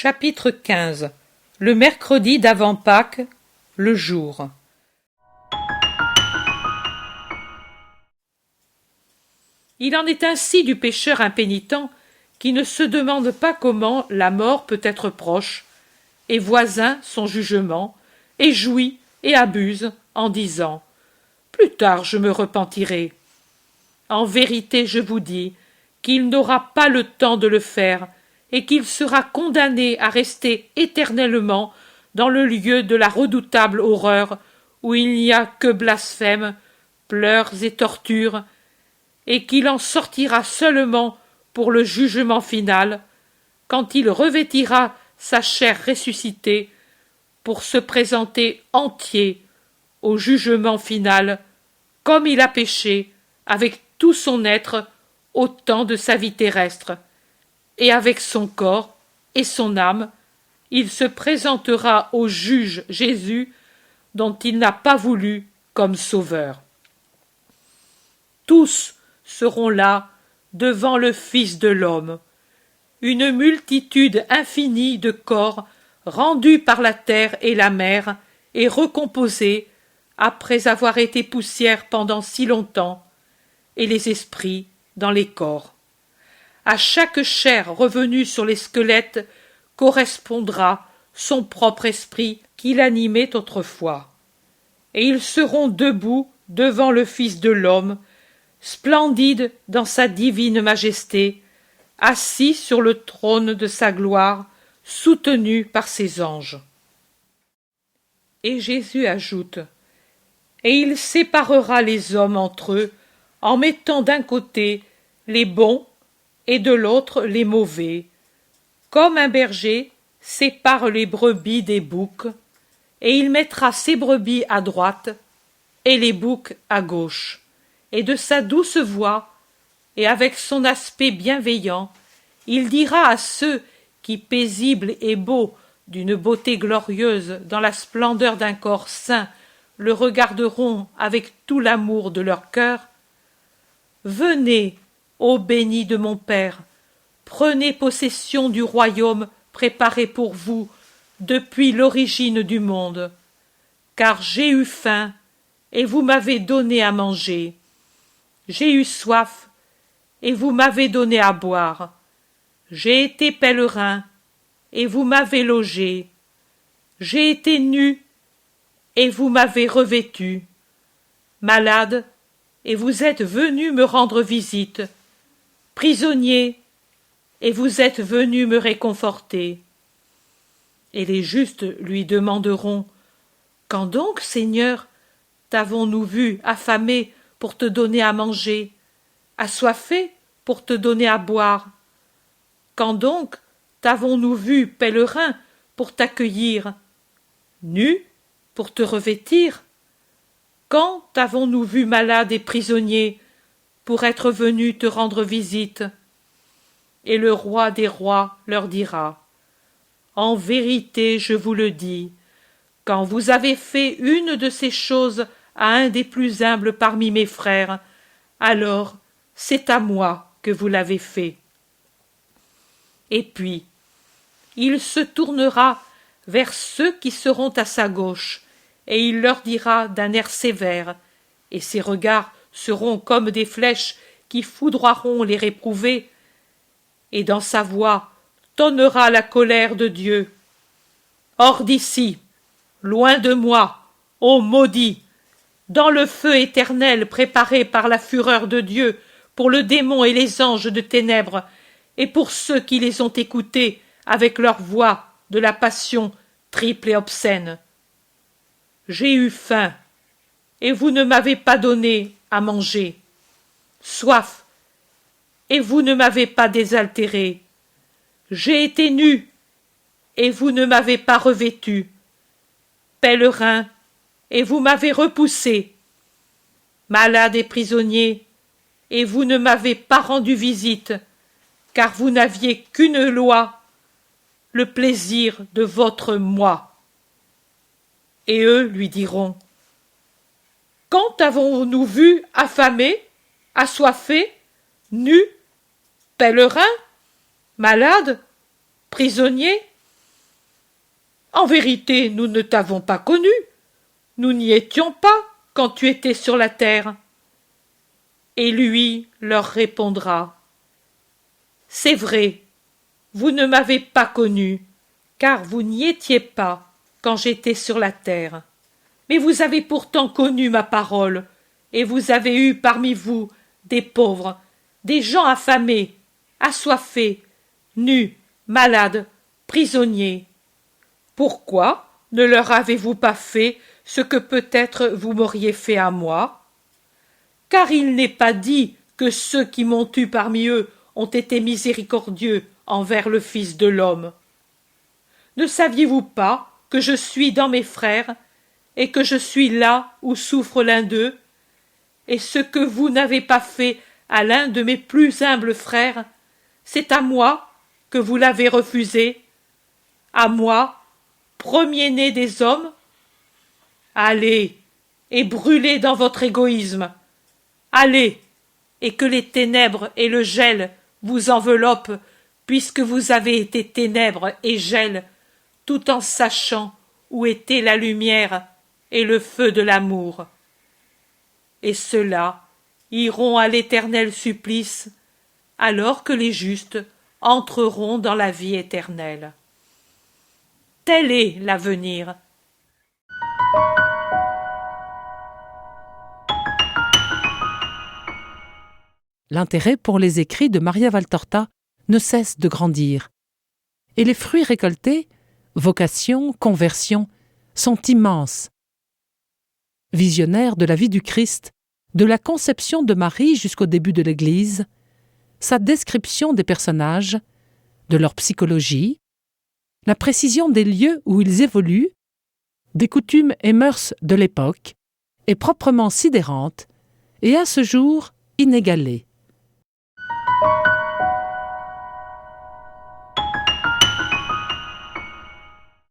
Chapitre 15. Le mercredi d'avant Pâques, le jour. Il en est ainsi du pécheur impénitent qui ne se demande pas comment la mort peut être proche, et voisin son jugement, et jouit et abuse en disant « Plus tard je me repentirai ». En vérité je vous dis qu'il n'aura pas le temps de le faire, et qu'il sera condamné à rester éternellement dans le lieu de la redoutable horreur où il n'y a que blasphème, pleurs et tortures, et qu'il en sortira seulement pour le jugement final, quand il revêtira sa chair ressuscitée pour se présenter entier au jugement final, comme il a péché avec tout son être au temps de sa vie terrestre, et avec son corps et son âme, il se présentera au juge Jésus, dont il n'a pas voulu comme sauveur. Tous seront là devant le Fils de l'homme, une multitude infinie de corps rendus par la terre et la mer et recomposés après avoir été poussière pendant si longtemps, et les esprits dans les corps. À chaque chair revenue sur les squelettes correspondra son propre esprit qui l'animait autrefois. Et ils seront debout devant le Fils de l'homme, splendide dans sa divine majesté, assis sur le trône de sa gloire, soutenu par ses anges. Et Jésus ajoute « Et il séparera les hommes entre eux, en mettant d'un côté les bons et de l'autre les mauvais, comme un berger sépare les brebis des boucs, et il mettra ses brebis à droite et les boucs à gauche, et de sa douce voix, et avec son aspect bienveillant, il dira à ceux qui, paisibles et beaux, d'une beauté glorieuse, dans la splendeur d'un corps saint, le regarderont avec tout l'amour de leur cœur, « Venez, ô bénis de mon Père, prenez possession du royaume préparé pour vous depuis l'origine du monde, car j'ai eu faim et vous m'avez donné à manger, j'ai eu soif et vous m'avez donné à boire, j'ai été pèlerin et vous m'avez logé, j'ai été nu et vous m'avez revêtu, malade et vous êtes venu me rendre visite, prisonnier, et vous êtes venu me réconforter. » Et les justes lui demanderont « Quand donc, Seigneur, t'avons-nous vu affamé pour te donner à manger, assoiffé pour te donner à boire? Quand donc t'avons-nous vu pèlerin pour t'accueillir, nu pour te revêtir? Quand t'avons-nous vu malade et prisonnier pour être venu te rendre visite? » Et le roi des rois leur dira « En vérité, je vous le dis, quand vous avez fait une de ces choses à un des plus humbles parmi mes frères, alors c'est à moi que vous l'avez fait. » Et puis, il se tournera vers ceux qui seront à sa gauche, et il leur dira d'un air sévère, et ses regards seront comme des flèches qui foudroieront les réprouvés, et dans sa voix tonnera la colère de Dieu. « Hors d'ici, loin de moi, ô maudit, dans le feu éternel préparé par la fureur de Dieu pour le démon et les anges de ténèbres, et pour ceux qui les ont écoutés avec leur voix de la passion triple et obscène. J'ai eu faim, et vous ne m'avez pas donné à manger, soif, et vous ne m'avez pas désaltéré. J'ai été nu, et vous ne m'avez pas revêtu, pèlerin, et vous m'avez repoussé, malade et prisonnier, et vous ne m'avez pas rendu visite, car vous n'aviez qu'une loi, le plaisir de votre moi. » Et eux lui diront « Quand avons-nous vu affamé, assoiffé, nu, pèlerin, malade, prisonnier, En vérité, nous ne t'avons pas connu. Nous n'y étions pas quand tu étais sur la terre. » Et lui leur répondra: « C'est vrai, vous ne m'avez pas connu, car vous n'y étiez pas quand j'étais sur la terre. Mais vous avez pourtant connu ma parole, et vous avez eu parmi vous des pauvres, des gens affamés, assoiffés, nus, malades, prisonniers. Pourquoi ne leur avez-vous pas fait ce que peut-être vous m'auriez fait à moi? Car il n'est pas dit que ceux qui m'ont eu parmi eux ont été miséricordieux envers le Fils de l'homme. Ne saviez-vous pas que je suis dans mes frères, et que je suis là où souffre l'un d'eux? Et ce que vous n'avez pas fait à l'un de mes plus humbles frères, c'est à moi que vous l'avez refusé, à moi, premier-né des hommes? Allez, et brûlez dans votre égoïsme. Allez, et que les ténèbres et le gel vous enveloppent, puisque vous avez été ténèbres et gel, tout en sachant où était la lumière et le feu de l'amour. Et ceux-là iront à l'éternel supplice, alors que les justes entreront dans la vie éternelle. Tel est l'avenir. L'intérêt pour les écrits de Maria Valtorta ne cesse de grandir. Et les fruits récoltés, vocation, conversion, sont immenses. Visionnaire de la vie du Christ, de la conception de Marie jusqu'au début de l'Église, sa description des personnages, de leur psychologie, la précision des lieux où ils évoluent, des coutumes et mœurs de l'époque, est proprement sidérante et à ce jour inégalée.